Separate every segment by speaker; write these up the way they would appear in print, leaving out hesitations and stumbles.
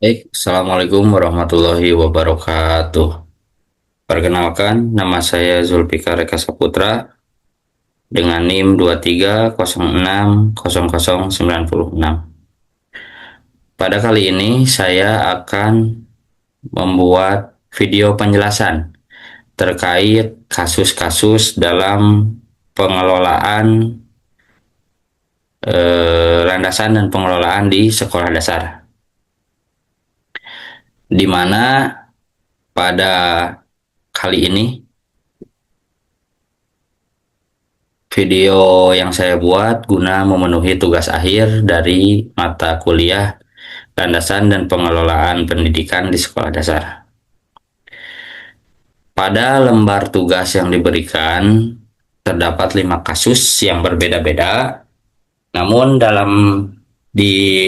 Speaker 1: Assalamualaikum warahmatullahi wabarakatuh. Perkenalkan, nama saya Zulfikar Eka Saputra dengan NIM 23060096. Pada kali ini saya akan membuat video penjelasan terkait kasus-kasus dalam pengelolaan landasan dan pengelolaan di sekolah dasar, di mana pada kali ini video yang saya buat guna memenuhi tugas akhir dari mata kuliah Landasan dan Pengelolaan Pendidikan di Sekolah Dasar. Pada lembar tugas yang diberikan, terdapat 5 kasus yang berbeda-beda. Namun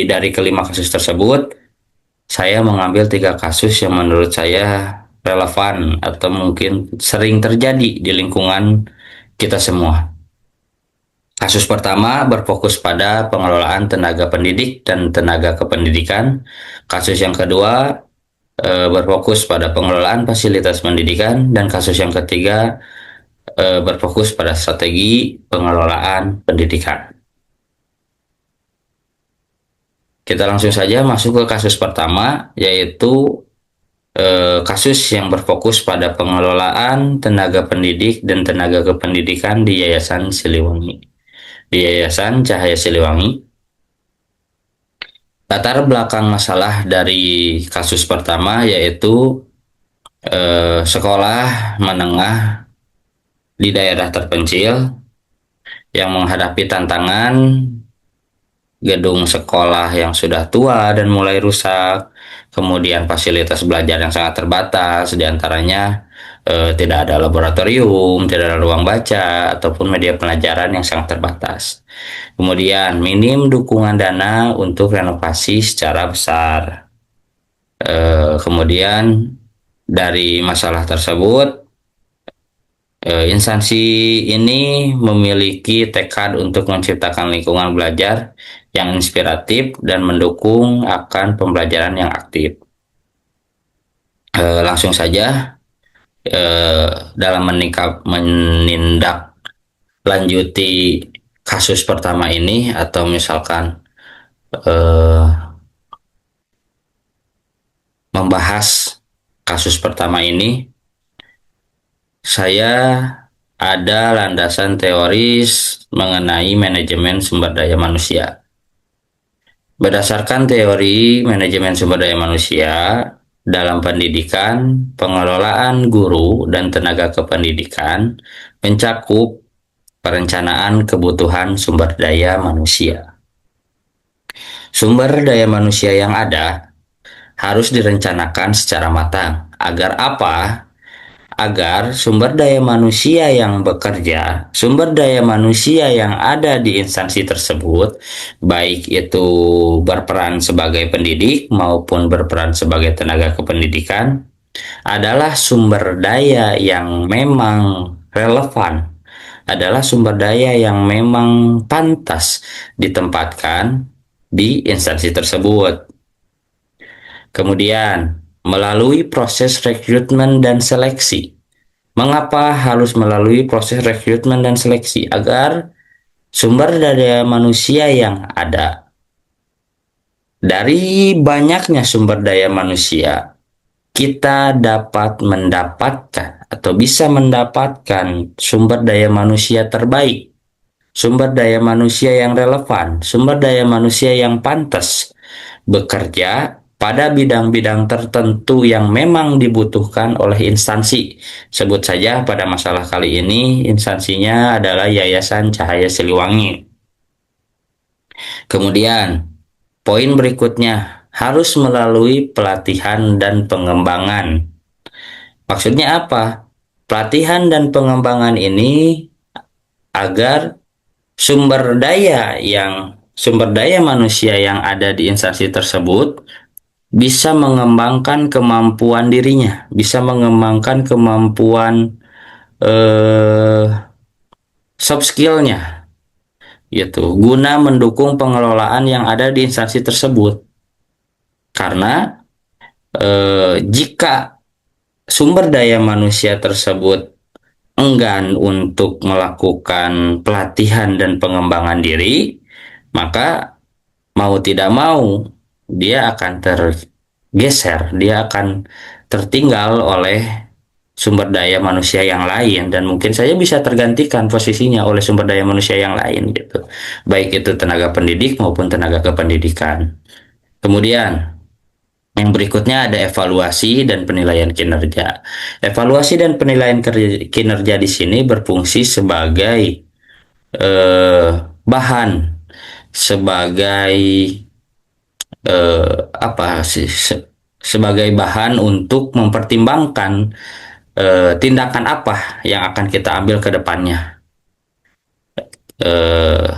Speaker 1: dari kelima kasus tersebut, saya mengambil 3 kasus yang menurut saya relevan atau mungkin sering terjadi di lingkungan kita semua. Kasus pertama berfokus pada pengelolaan tenaga pendidik dan tenaga kependidikan. Kasus yang kedua berfokus pada pengelolaan fasilitas pendidikan, dan kasus yang ketiga berfokus pada strategi pengelolaan pendidikan. Kita langsung saja masuk ke kasus pertama, yaitu kasus yang berfokus pada pengelolaan tenaga pendidik dan tenaga kependidikan di Yayasan Siliwangi. Di Yayasan Cahaya Siliwangi, latar belakang masalah dari kasus pertama yaitu sekolah menengah di daerah terpencil yang menghadapi tantangan gedung sekolah yang sudah tua dan mulai rusak, kemudian fasilitas belajar yang sangat terbatas, diantaranya tidak ada laboratorium, tidak ada ruang baca, ataupun media pelajaran yang sangat terbatas. Kemudian minim dukungan dana untuk renovasi secara besar. Kemudian dari masalah tersebut, instansi ini memiliki tekad untuk menciptakan lingkungan belajar yang inspiratif dan mendukung akan pembelajaran yang aktif. Langsung saja dalam menindaklanjuti kasus pertama ini, atau misalkan eh, membahas kasus pertama ini, saya ada landasan teoris mengenai manajemen sumber daya manusia. Berdasarkan teori manajemen sumber daya manusia, dalam pendidikan, pengelolaan guru dan tenaga kependidikan mencakup perencanaan kebutuhan sumber daya manusia. Sumber daya manusia yang ada harus direncanakan secara matang. Agar apa? Agar sumber daya manusia yang bekerja, sumber daya manusia yang ada di instansi tersebut, baik itu berperan sebagai pendidik maupun berperan sebagai tenaga kependidikan, adalah sumber daya yang memang relevan, adalah sumber daya yang memang pantas ditempatkan di instansi tersebut. Kemudian, melalui proses rekrutmen dan seleksi. Mengapa harus melalui proses rekrutmen dan seleksi? Agar sumber daya manusia yang ada, dari banyaknya sumber daya manusia, kita dapat mendapatkan atau bisa mendapatkan sumber daya manusia terbaik, sumber daya manusia yang relevan, sumber daya manusia yang pantas bekerja pada bidang-bidang tertentu yang memang dibutuhkan oleh instansi. Sebut saja pada masalah kali ini, instansinya adalah Yayasan Cahaya Siliwangi. Kemudian, poin berikutnya, harus melalui pelatihan dan pengembangan. Maksudnya apa? Pelatihan dan pengembangan ini agar sumber daya manusia yang ada di instansi tersebut bisa mengembangkan kemampuan dirinya, bisa mengembangkan kemampuan eh, soft skillnya, gitu, guna mendukung pengelolaan yang ada di instansi tersebut. Karena Jika sumber daya manusia tersebut enggan untuk melakukan pelatihan dan pengembangan diri, maka mau tidak mau dia akan tergeser, dia akan tertinggal oleh sumber daya manusia yang lain dan mungkin saja bisa tergantikan posisinya oleh sumber daya manusia yang lain gitu. Baik itu tenaga pendidik maupun tenaga kependidikan. Kemudian yang berikutnya ada evaluasi dan penilaian kinerja. Evaluasi dan penilaian kinerja di sini berfungsi sebagai bahan, sebagai apa sih? Sebagai bahan untuk mempertimbangkan tindakan apa yang akan kita ambil ke depannya. Eh,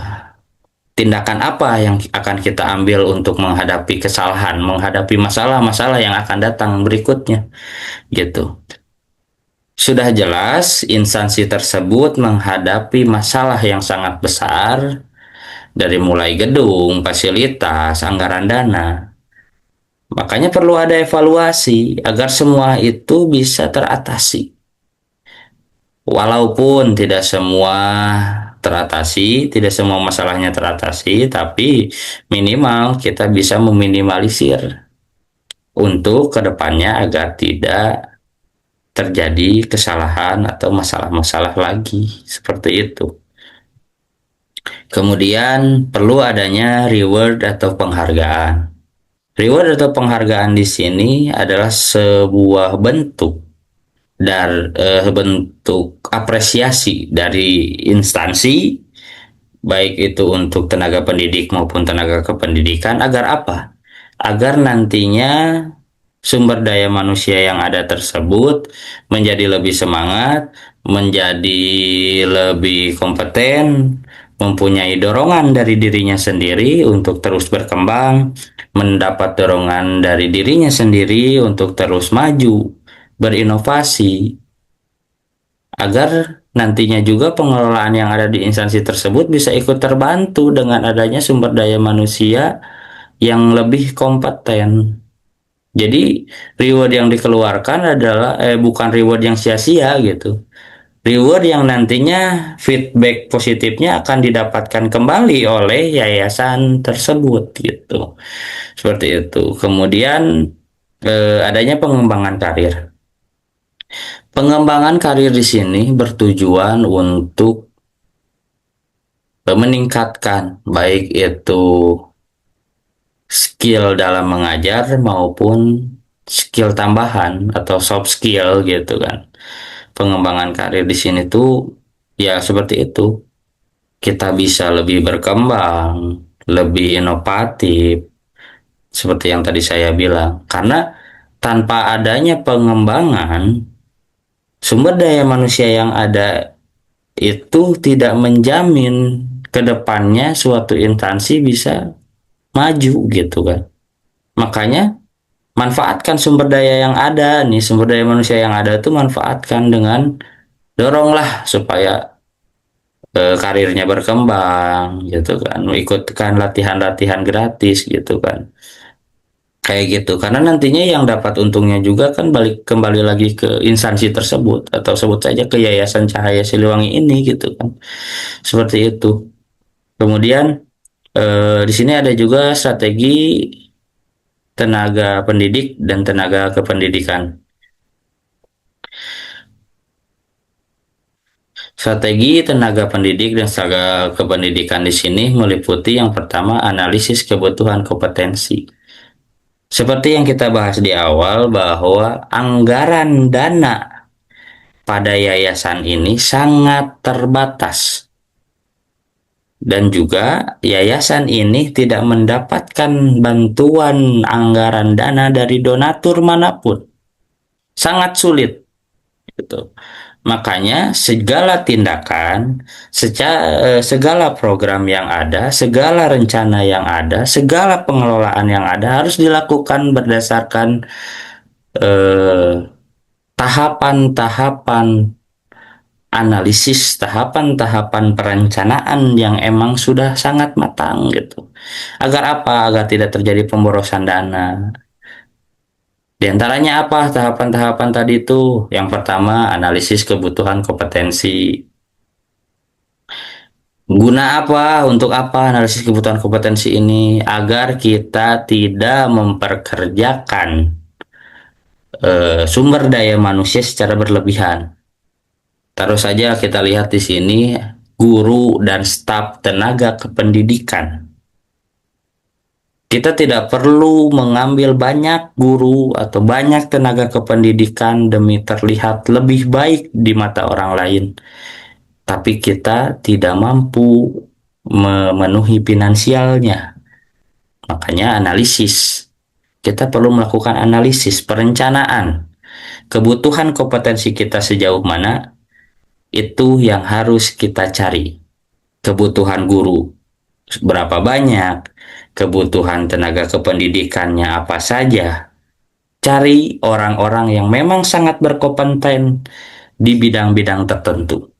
Speaker 1: Tindakan apa yang akan kita ambil untuk menghadapi kesalahan, menghadapi masalah-masalah yang akan datang berikutnya, gitu. Sudah jelas instansi tersebut menghadapi masalah yang sangat besar dari mulai gedung, fasilitas, anggaran dana. Makanya perlu ada evaluasi agar semua itu bisa teratasi. Walaupun tidak semua teratasi, tidak semua masalahnya teratasi, tapi minimal kita bisa meminimalisir untuk kedepannya agar tidak terjadi kesalahan atau masalah-masalah lagi seperti itu. Kemudian perlu adanya reward atau penghargaan. Reward atau penghargaan di sini adalah sebuah bentuk apresiasi dari instansi baik itu untuk tenaga pendidik maupun tenaga kependidikan agar apa? Agar nantinya sumber daya manusia yang ada tersebut menjadi lebih semangat, menjadi lebih kompeten, mempunyai dorongan dari dirinya sendiri untuk terus berkembang, mendapat dorongan dari dirinya sendiri untuk terus maju, berinovasi, agar nantinya juga pengelolaan yang ada di instansi tersebut bisa ikut terbantu dengan adanya sumber daya manusia yang lebih kompeten. Jadi reward yang dikeluarkan adalah bukan reward yang sia-sia gitu. Reward yang nantinya feedback positifnya akan didapatkan kembali oleh yayasan tersebut gitu. Seperti itu. Kemudian adanya pengembangan karir. Pengembangan karir di sini bertujuan untuk meningkatkan baik itu skill dalam mengajar maupun skill tambahan atau soft skill gitu kan. Pengembangan karir di sini tuh ya seperti itu. Kita bisa lebih berkembang, lebih inovatif seperti yang tadi saya bilang. Karena tanpa adanya pengembangan sumber daya manusia yang ada itu tidak menjamin ke depannya suatu instansi bisa maju gitu kan. Makanya manfaatkan sumber daya yang ada nih, sumber daya manusia yang ada itu manfaatkan dengan doronglah supaya karirnya berkembang gitu kan, ikutkan latihan-latihan gratis gitu kan. Kayak gitu, karena nantinya yang dapat untungnya juga kan balik kembali lagi ke instansi tersebut atau sebut saja ke Yayasan Cahaya Siliwangi ini gitu kan. Seperti itu. Kemudian di sini ada juga strategi tenaga pendidik dan tenaga kependidikan. Strategi tenaga pendidik dan tenaga kependidikan di sini meliputi yang pertama analisis kebutuhan kompetensi. Seperti yang kita bahas di awal bahwa anggaran dana pada yayasan ini sangat terbatas. Dan juga yayasan ini tidak mendapatkan bantuan anggaran dana dari donatur manapun. Sangat sulit gitu. Makanya segala tindakan, segala program yang ada, segala rencana yang ada, segala pengelolaan yang ada harus dilakukan berdasarkan tahapan-tahapan analisis, tahapan-tahapan perencanaan yang emang sudah sangat matang gitu. Agar apa? Agar tidak terjadi pemborosan dana. Di antaranya apa tahapan-tahapan tadi itu? Yang pertama, analisis kebutuhan kompetensi. Guna apa? Untuk apa analisis kebutuhan kompetensi ini? Agar kita tidak memperkerjakan sumber daya manusia secara berlebihan. Taruh saja kita lihat di sini guru dan staf tenaga kependidikan. Kita tidak perlu mengambil banyak guru atau banyak tenaga kependidikan demi terlihat lebih baik di mata orang lain. Tapi kita tidak mampu memenuhi finansialnya. Makanya analisis. Kita perlu melakukan analisis, perencanaan. Kebutuhan kompetensi kita sejauh mana, itu yang harus kita cari. Kebutuhan guru berapa banyak, kebutuhan tenaga kependidikannya apa saja. Cari orang-orang yang memang sangat berkompeten di bidang-bidang tertentu.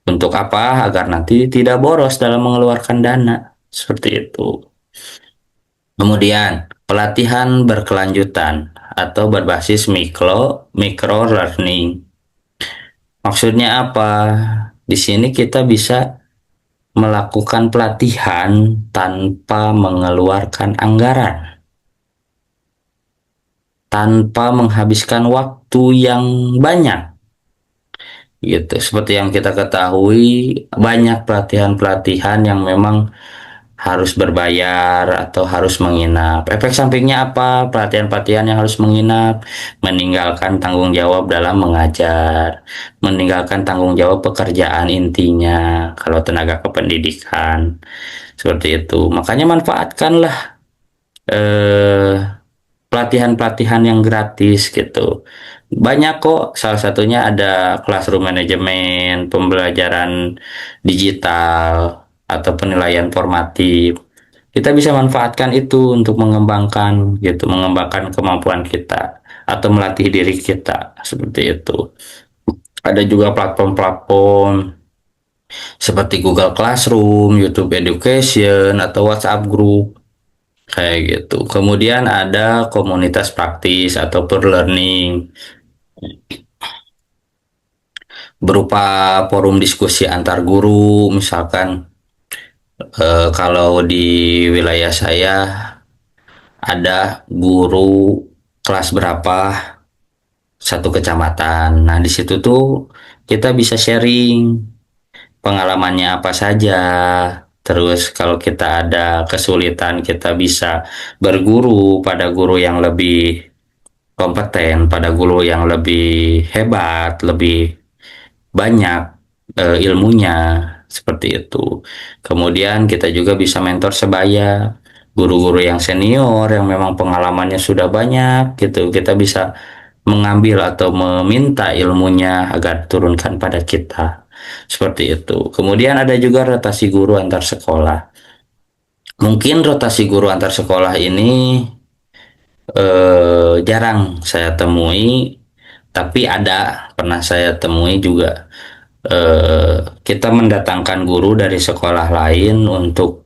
Speaker 1: Untuk apa? Agar nanti tidak boros dalam mengeluarkan dana. Seperti itu. Kemudian, pelatihan berkelanjutan atau berbasis micro learning. Maksudnya apa? Di sini kita bisa melakukan pelatihan tanpa mengeluarkan anggaran, tanpa menghabiskan waktu yang banyak. Gitu. Seperti yang kita ketahui, banyak pelatihan-pelatihan yang memang harus berbayar atau harus menginap. Efek sampingnya apa? Pelatihan-pelatihan yang harus menginap, meninggalkan tanggung jawab dalam mengajar, meninggalkan tanggung jawab pekerjaan intinya kalau tenaga kependidikan. Seperti itu. Makanya manfaatkanlah eh, pelatihan-pelatihan yang gratis gitu. Banyak kok, salah satunya ada classroom management, pembelajaran digital, atau penilaian formatif. Kita bisa manfaatkan itu untuk mengembangkan gitu, mengembangkan kemampuan kita atau melatih diri kita seperti itu. Ada juga platform-platform seperti Google Classroom, YouTube Education, atau WhatsApp Group kayak gitu. Kemudian ada komunitas praktis atau peer learning berupa forum diskusi antar guru, misalkan kalau di wilayah saya ada guru kelas berapa satu kecamatan. Nah, di situ tuh kita bisa sharing pengalamannya apa saja. Terus kalau kita ada kesulitan, kita bisa berguru pada guru yang lebih kompeten, pada guru yang lebih hebat, lebih banyak ilmunya seperti itu. Kemudian kita juga bisa mentor sebaya, guru-guru yang senior yang memang pengalamannya sudah banyak gitu. Kita bisa mengambil atau meminta ilmunya agar turunkan pada kita. Seperti itu. Kemudian ada juga rotasi guru antar sekolah. Mungkin rotasi guru antar sekolah ini jarang saya temui, tapi ada pernah saya temui juga. Kita mendatangkan guru dari sekolah lain untuk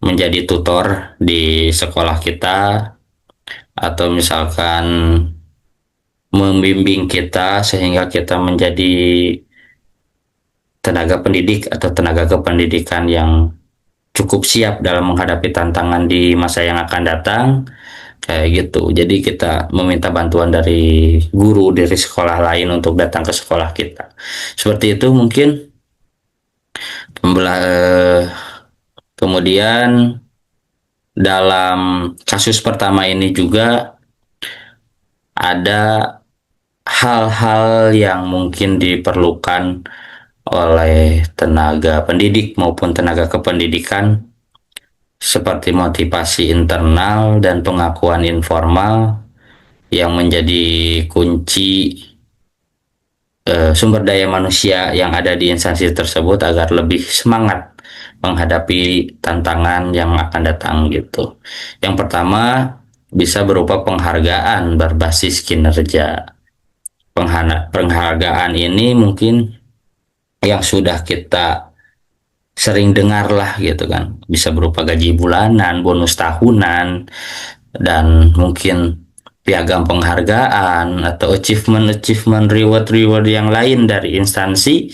Speaker 1: menjadi tutor di sekolah kita, atau misalkan membimbing kita sehingga kita menjadi tenaga pendidik atau tenaga kependidikan yang cukup siap dalam menghadapi tantangan di masa yang akan datang kayak gitu. Jadi kita meminta bantuan dari guru dari sekolah lain untuk datang ke sekolah kita. Seperti itu mungkin. Kemudian dalam kasus pertama ini juga ada hal-hal yang mungkin diperlukan oleh tenaga pendidik maupun tenaga kependidikan seperti motivasi internal dan pengakuan informal yang menjadi kunci sumber daya manusia yang ada di instansi tersebut agar lebih semangat menghadapi tantangan yang akan datang gitu. Yang pertama bisa berupa penghargaan berbasis kinerja. Penghargaan ini mungkin yang sudah kita sering dengar lah gitu kan. Bisa berupa gaji bulanan, bonus tahunan, dan mungkin piagam penghargaan atau achievement reward yang lain dari instansi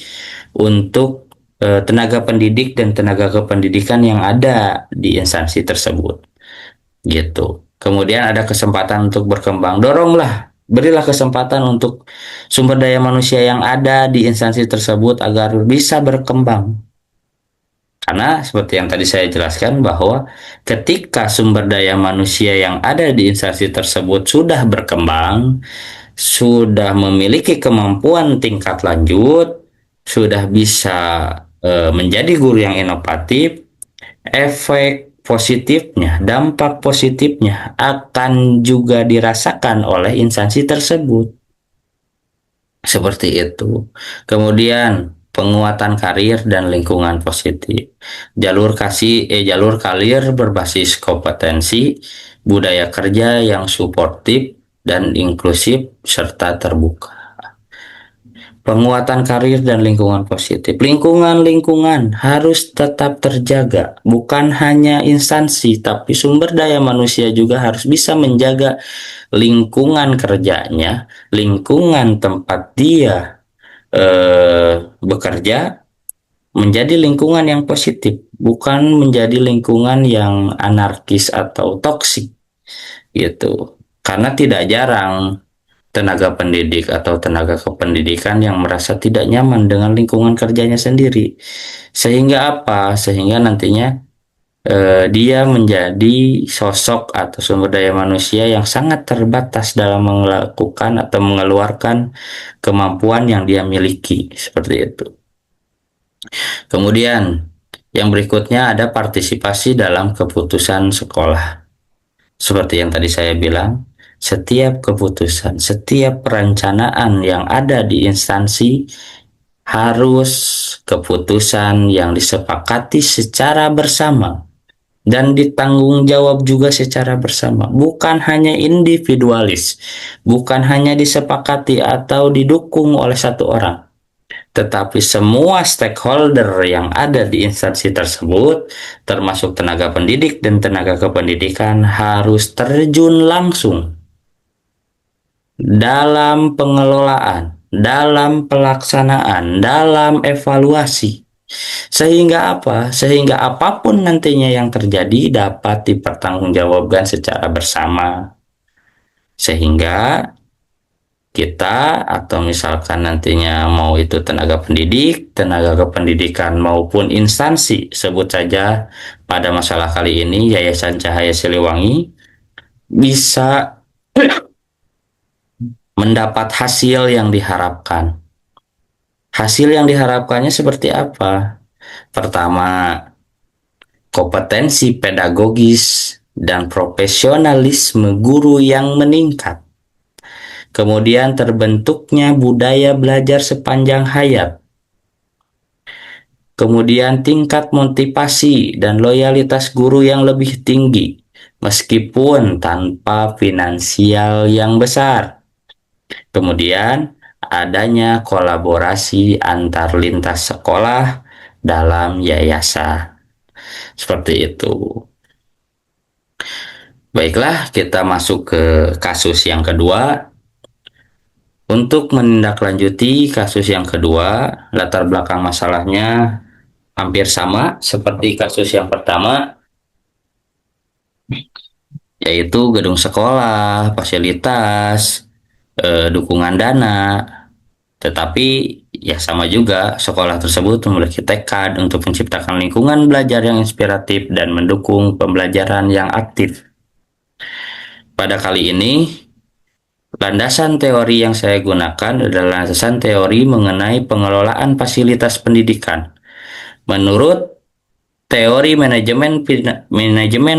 Speaker 1: untuk tenaga pendidik dan tenaga kependidikan yang ada di instansi tersebut gitu. Kemudian ada kesempatan untuk berkembang, doronglah, berilah kesempatan untuk sumber daya manusia yang ada di instansi tersebut agar bisa berkembang. Karena seperti yang tadi saya jelaskan bahwa ketika sumber daya manusia yang ada di instansi tersebut sudah berkembang, sudah memiliki kemampuan tingkat lanjut, sudah bisa menjadi guru yang inovatif, efek positifnya, dampak positifnya akan juga dirasakan oleh instansi tersebut. Seperti itu. Kemudian penguatan karir dan lingkungan positif. Jalur karir berbasis kompetensi, budaya kerja yang suportif dan inklusif serta terbuka. Penguatan karir dan lingkungan positif. Lingkungan harus tetap terjaga. Bukan hanya instansi, tapi sumber daya manusia juga harus bisa menjaga lingkungan kerjanya, lingkungan tempat dia bekerja menjadi lingkungan yang positif, bukan menjadi lingkungan yang anarkis atau toksik gitu. Karena tidak jarang tenaga pendidik atau tenaga kependidikan yang merasa tidak nyaman dengan lingkungan kerjanya sendiri. Sehingga apa? Sehingga nantinya dia menjadi sosok atau sumber daya manusia yang sangat terbatas dalam melakukan atau mengeluarkan kemampuan yang dia miliki. Seperti itu. Kemudian, yang berikutnya ada partisipasi dalam keputusan sekolah. Seperti yang tadi saya bilang, setiap keputusan, setiap perencanaan yang ada di instansi harus keputusan yang disepakati secara bersama dan ditanggung jawab juga secara bersama, bukan hanya individualis, bukan hanya disepakati atau didukung oleh satu orang, tetapi semua stakeholder yang ada di instansi tersebut, termasuk tenaga pendidik dan tenaga kependidikan, harus terjun langsung dalam pengelolaan, dalam pelaksanaan, dalam evaluasi. Sehingga apa? Sehingga apapun nantinya yang terjadi dapat dipertanggungjawabkan secara bersama. Sehingga kita atau misalkan nantinya mau itu tenaga pendidik, tenaga kependidikan maupun instansi, sebut saja pada masalah kali ini Yayasan Cahaya Siliwangi, bisa mendapat hasil yang diharapkan. Hasil yang diharapkannya seperti apa? Pertama, kompetensi pedagogis dan profesionalisme guru yang meningkat. Kemudian terbentuknya budaya belajar sepanjang hayat. Kemudian tingkat motivasi dan loyalitas guru yang lebih tinggi, meskipun tanpa finansial yang besar. Kemudian adanya kolaborasi antar lintas sekolah dalam yayasan. Seperti itu. Baiklah, kita masuk ke kasus yang kedua. Untuk menindaklanjuti kasus yang kedua, latar belakang masalahnya hampir sama seperti kasus yang pertama, yaitu gedung sekolah, fasilitas, dukungan dana. Tetapi ya sama juga, sekolah tersebut memiliki tekad untuk menciptakan lingkungan belajar yang inspiratif dan mendukung pembelajaran yang aktif. Pada kali ini, landasan teori yang saya gunakan adalah landasan teori mengenai pengelolaan fasilitas pendidikan. Menurut teori manajemen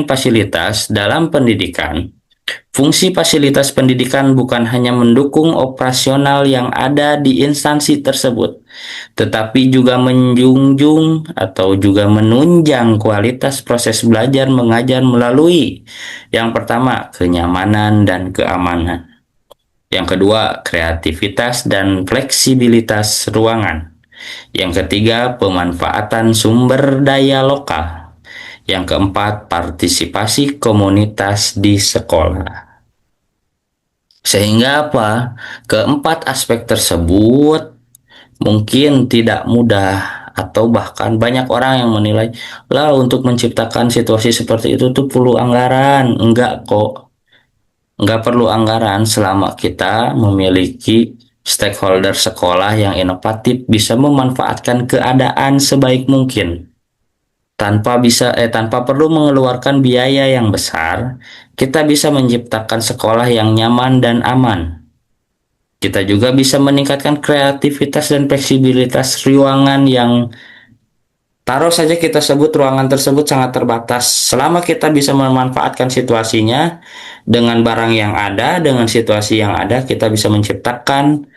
Speaker 1: fasilitas dalam pendidikan, fungsi fasilitas pendidikan bukan hanya mendukung operasional yang ada di instansi tersebut, tetapi juga menjunjung atau juga menunjang kualitas proses belajar mengajar melalui yang pertama, kenyamanan dan keamanan. Yang kedua, kreativitas dan fleksibilitas ruangan. Yang ketiga, pemanfaatan sumber daya lokal. Yang keempat, partisipasi komunitas di sekolah. Sehingga apa? Keempat aspek tersebut mungkin tidak mudah atau bahkan banyak orang yang menilai lah untuk menciptakan situasi seperti itu tuh perlu anggaran. Enggak kok. Enggak perlu anggaran selama kita memiliki stakeholder sekolah yang inovatif bisa memanfaatkan keadaan sebaik mungkin. Tanpa perlu mengeluarkan biaya yang besar, kita bisa menciptakan sekolah yang nyaman dan aman. Kita juga bisa meningkatkan kreativitas dan fleksibilitas ruangan yang taruh saja kita sebut ruangan tersebut sangat terbatas. Selama kita bisa memanfaatkan situasinya dengan barang yang ada, dengan situasi yang ada, kita bisa menciptakan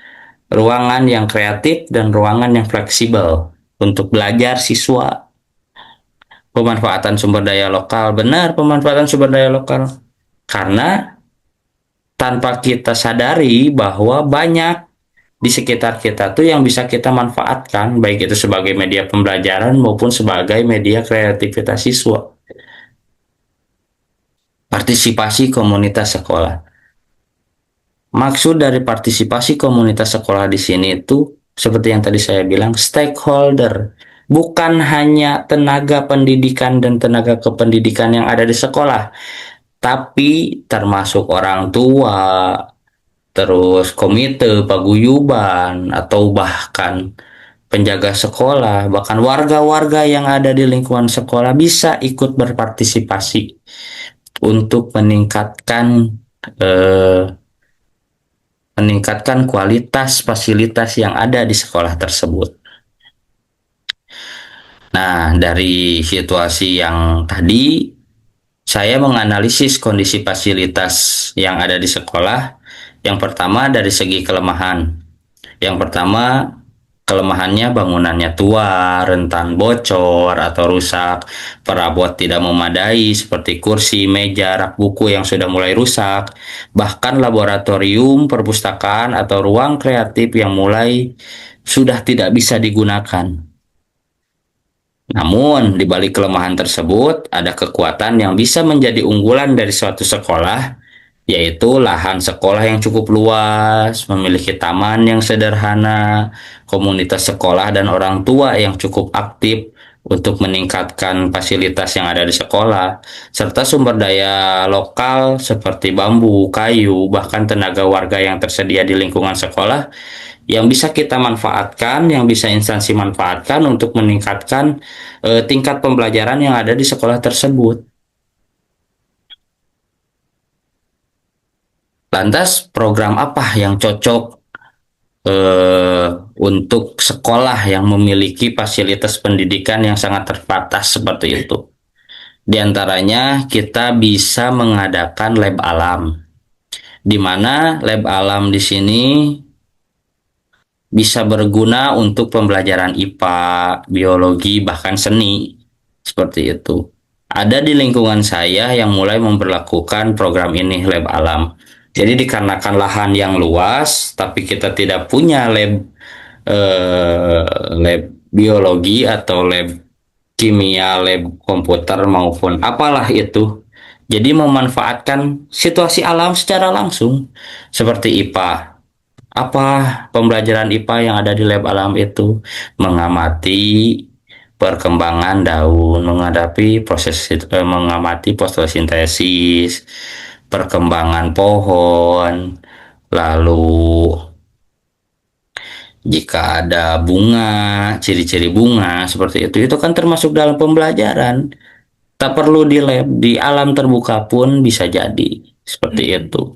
Speaker 1: ruangan yang kreatif dan ruangan yang fleksibel untuk belajar siswa. Pemanfaatan sumber daya lokal, benar pemanfaatan sumber daya lokal. Karena tanpa kita sadari bahwa banyak di sekitar kita tuh yang bisa kita manfaatkan, baik itu sebagai media pembelajaran maupun sebagai media kreativitas siswa. Partisipasi komunitas sekolah. Maksud dari partisipasi komunitas sekolah di sini itu seperti yang tadi saya bilang, stakeholder. Bukan hanya tenaga pendidikan dan tenaga kependidikan yang ada di sekolah, tapi termasuk orang tua, terus komite paguyuban, atau bahkan penjaga sekolah, bahkan warga-warga yang ada di lingkungan sekolah bisa ikut berpartisipasi untuk eh, meningkatkan kualitas fasilitas yang ada di sekolah tersebut. Nah, dari situasi yang tadi, saya menganalisis kondisi fasilitas yang ada di sekolah. Yang pertama dari segi kelemahan. Yang pertama, kelemahannya bangunannya tua, rentan bocor atau rusak, perabot tidak memadai seperti kursi, meja, rak buku yang sudah mulai rusak, bahkan laboratorium, perpustakaan atau ruang kreatif yang mulai sudah tidak bisa digunakan. Namun, di balik kelemahan tersebut, ada kekuatan yang bisa menjadi unggulan dari suatu sekolah, yaitu lahan sekolah yang cukup luas, memiliki taman yang sederhana, komunitas sekolah dan orang tua yang cukup aktif untuk meningkatkan fasilitas yang ada di sekolah, serta sumber daya lokal seperti bambu, kayu, bahkan tenaga warga yang tersedia di lingkungan sekolah yang bisa kita manfaatkan, yang bisa instansi manfaatkan untuk meningkatkan tingkat pembelajaran yang ada di sekolah tersebut. Lantas, program apa yang cocok eh, untuk sekolah yang memiliki fasilitas pendidikan yang sangat terbatas seperti itu? Di antaranya, kita bisa mengadakan lab alam, di mana lab alam di sini bisa berguna untuk pembelajaran IPA, biologi, bahkan seni. Seperti itu. Ada di lingkungan saya yang mulai memperlakukan program ini, lab alam. Jadi dikarenakan lahan yang luas, tapi kita tidak punya lab biologi atau lab kimia, lab komputer maupun apalah itu. Jadi memanfaatkan situasi alam secara langsung seperti IPA. Apa pembelajaran IPA yang ada di lab alam itu? Mengamati perkembangan daun, mengamati fotosintesis, perkembangan pohon, lalu jika ada bunga, ciri-ciri bunga seperti itu kan termasuk dalam pembelajaran. Tak perlu di lab, di alam terbuka pun bisa jadi seperti itu.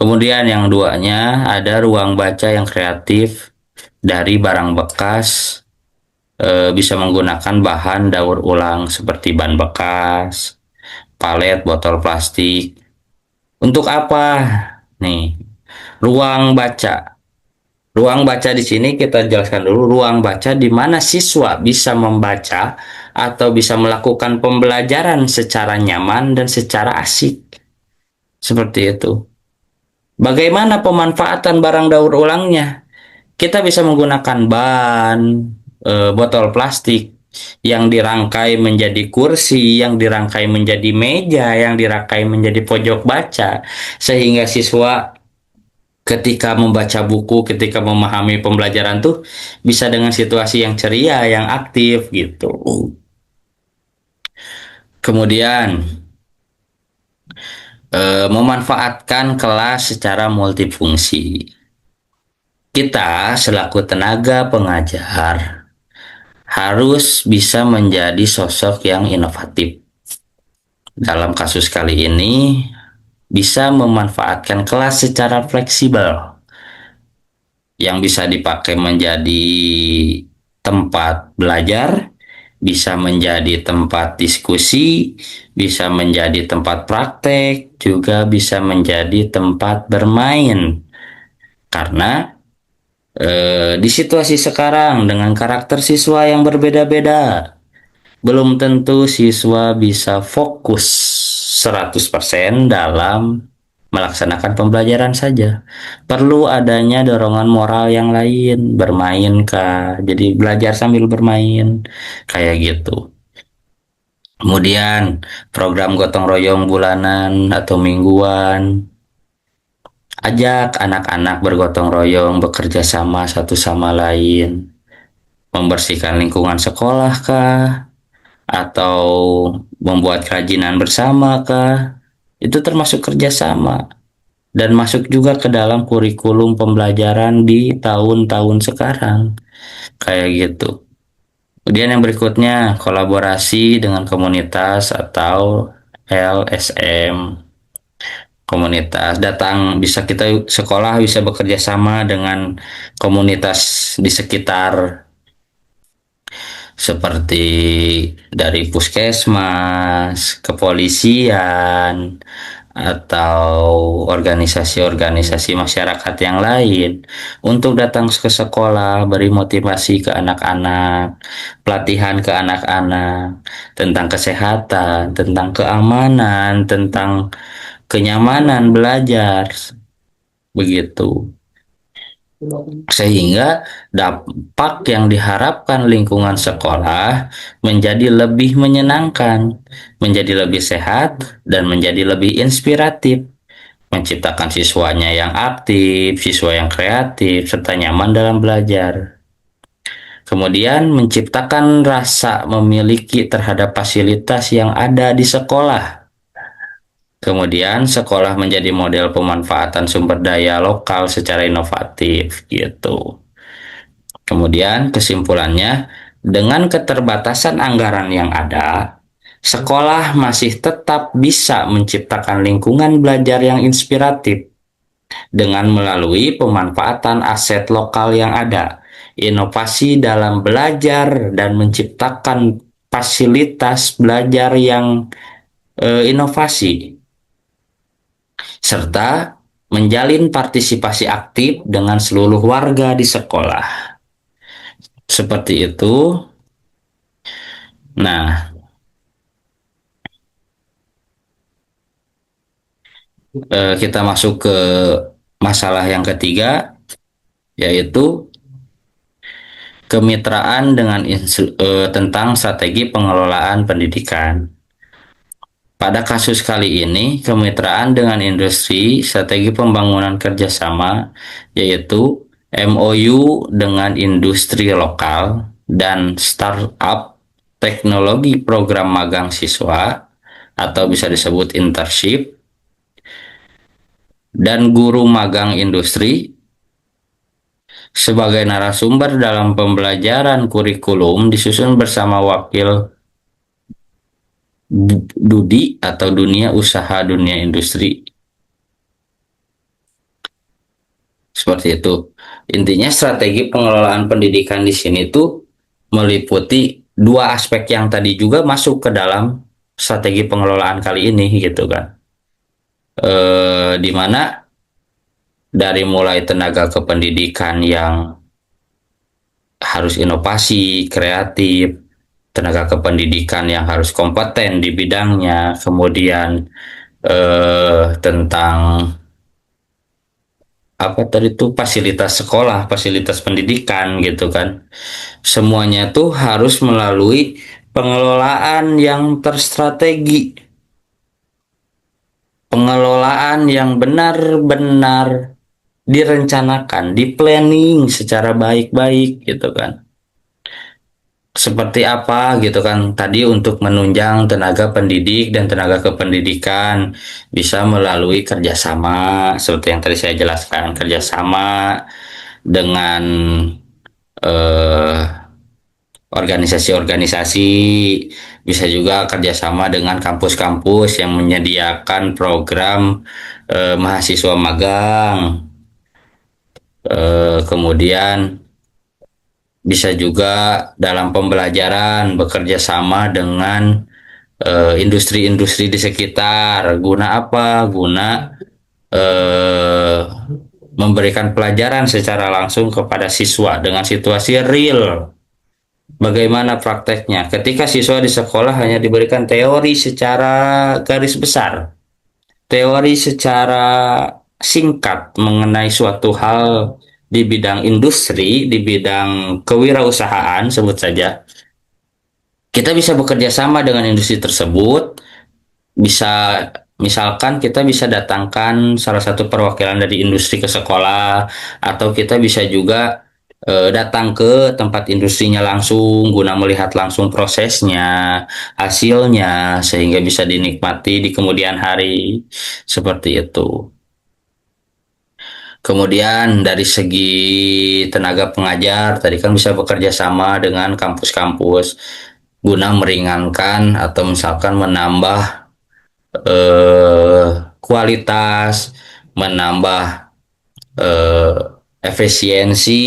Speaker 1: Kemudian yang duanya ada ruang baca yang kreatif dari barang bekas, bisa menggunakan bahan daur ulang seperti ban bekas, palet, botol plastik. Untuk apa? Nih, ruang baca. Ruang baca di sini kita jelaskan dulu ruang baca di mana siswa bisa membaca atau bisa melakukan pembelajaran secara nyaman dan secara asik. Seperti itu. Bagaimana pemanfaatan barang daur ulangnya? Kita bisa menggunakan ban, botol plastik yang dirangkai menjadi kursi, yang dirangkai menjadi meja, yang dirangkai menjadi pojok baca, sehingga siswa ketika membaca buku, ketika memahami pembelajaran tuh bisa dengan situasi yang ceria, yang aktif gitu. Kemudian memanfaatkan kelas secara multifungsi. Kita selaku tenaga pengajar harus bisa menjadi sosok yang inovatif. Dalam kasus kali ini, bisa memanfaatkan kelas secara fleksibel yang bisa dipakai menjadi tempat belajar, bisa menjadi tempat diskusi, bisa menjadi tempat praktek, juga bisa menjadi tempat bermain. Karena di situasi sekarang dengan karakter siswa yang berbeda-beda, belum tentu siswa bisa fokus 100% dalam melaksanakan pembelajaran saja. Perlu adanya dorongan moral yang lain, bermain kah? Jadi belajar sambil bermain, kayak gitu. Kemudian program gotong royong bulanan atau mingguan, ajak anak-anak bergotong royong bekerja sama satu sama lain, membersihkan lingkungan sekolah kah? Atau membuat kerajinan bersama kah? Itu termasuk kerjasama dan masuk juga ke dalam kurikulum pembelajaran di tahun-tahun sekarang kayak gitu. Kemudian yang berikutnya kolaborasi dengan komunitas atau LSM. Komunitas datang, bisa kita sekolah bisa bekerja sama dengan komunitas di sekitar seperti dari puskesmas, kepolisian, atau organisasi-organisasi masyarakat yang lain untuk datang ke sekolah, beri motivasi ke anak-anak, pelatihan ke anak-anak tentang kesehatan, tentang keamanan, tentang kenyamanan belajar, begitu. Sehingga dampak yang diharapkan lingkungan sekolah menjadi lebih menyenangkan, menjadi lebih sehat, dan menjadi lebih inspiratif, menciptakan siswanya yang aktif, siswa yang kreatif, serta nyaman dalam belajar. Kemudian menciptakan rasa memiliki terhadap fasilitas yang ada di sekolah. Kemudian sekolah menjadi model pemanfaatan sumber daya lokal secara inovatif gitu. Kemudian kesimpulannya, dengan keterbatasan anggaran yang ada, sekolah masih tetap bisa menciptakan lingkungan belajar yang inspiratif dengan melalui pemanfaatan aset lokal yang ada, inovasi dalam belajar dan menciptakan fasilitas belajar yang inovasi, serta menjalin partisipasi aktif dengan seluruh warga di sekolah. Seperti itu. Nah, kita masuk ke masalah yang ketiga, yaitu kemitraan dengan tentang strategi pengelolaan pendidikan. Pada kasus kali ini, kemitraan dengan industri, strategi pembangunan kerjasama, yaitu MOU dengan industri lokal dan startup, teknologi program magang siswa, atau bisa disebut internship, dan guru magang industri sebagai narasumber dalam pembelajaran kurikulum disusun bersama wakil DUDI atau dunia usaha dunia industri. Seperti itu. Intinya strategi pengelolaan pendidikan di sini tuh meliputi dua aspek yang tadi juga masuk ke dalam strategi pengelolaan kali ini gitu kan. Di mana dari mulai tenaga kependidikan yang harus inovasi, kreatif, tenaga kependidikan yang harus kompeten di bidangnya, kemudian tentang apa tadi itu fasilitas sekolah, fasilitas pendidikan gitu kan. Semuanya tuh harus melalui pengelolaan yang terstrategi, pengelolaan yang benar-benar direncanakan, di planning secara baik-baik gitu kan. Seperti apa gitu kan tadi untuk menunjang tenaga pendidik dan tenaga kependidikan bisa melalui kerjasama seperti yang tadi saya jelaskan, kerjasama dengan eh, organisasi-organisasi, bisa juga kerjasama dengan kampus-kampus yang menyediakan program mahasiswa magang. Kemudian bisa juga dalam pembelajaran bekerja sama dengan industri-industri di sekitar. Guna apa? Guna eh, memberikan pelajaran secara langsung kepada siswa dengan situasi real. Bagaimana prakteknya? Ketika siswa di sekolah hanya diberikan teori secara garis besar, teori secara singkat mengenai suatu hal di bidang industri, di bidang kewirausahaan, sebut saja, kita bisa bekerja sama dengan industri tersebut, bisa misalkan kita bisa datangkan salah satu perwakilan dari industri ke sekolah, atau kita bisa juga datang ke tempat industrinya langsung guna melihat langsung prosesnya, hasilnya, sehingga bisa dinikmati di kemudian hari seperti itu. Kemudian dari segi tenaga pengajar, tadi kan bisa bekerja sama dengan kampus-kampus guna meringankan atau misalkan menambah eh, kualitas, menambah eh, efisiensi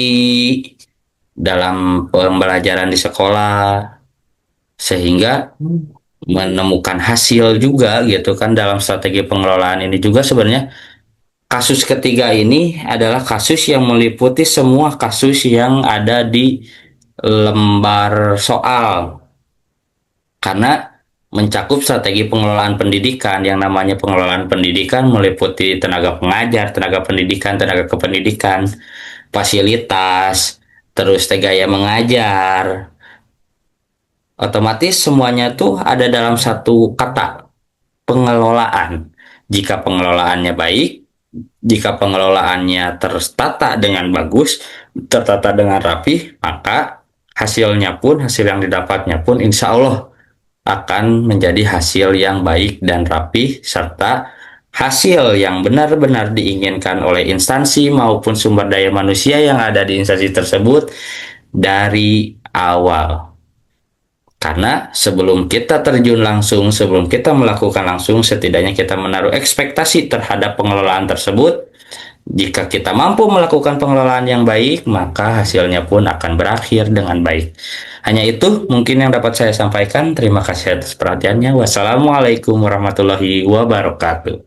Speaker 1: dalam pembelajaran di sekolah, sehingga menemukan hasil juga gitu kan dalam strategi pengelolaan ini juga sebenarnya. Kasus ketiga ini adalah kasus yang meliputi semua kasus yang ada di lembar soal, karena mencakup strategi pengelolaan pendidikan. Yang namanya pengelolaan pendidikan meliputi tenaga pengajar, tenaga pendidikan, tenaga kependidikan, fasilitas, terus gaya mengajar. Otomatis semuanya tuh ada dalam satu kata, pengelolaan. Jika pengelolaannya baik, jika pengelolaannya tertata dengan bagus, tertata dengan rapi, maka hasilnya pun, hasil yang didapatnya pun insya Allah akan menjadi hasil yang baik dan rapi, serta hasil yang benar-benar diinginkan oleh instansi maupun sumber daya manusia yang ada di instansi tersebut dari awal. Karena sebelum kita terjun langsung, sebelum kita melakukan langsung, setidaknya kita menaruh ekspektasi terhadap pengelolaan tersebut. Jika kita mampu melakukan pengelolaan yang baik, maka hasilnya pun akan berakhir dengan baik. Hanya itu mungkin yang dapat saya sampaikan. Terima kasih atas perhatiannya. Wassalamualaikum warahmatullahi wabarakatuh.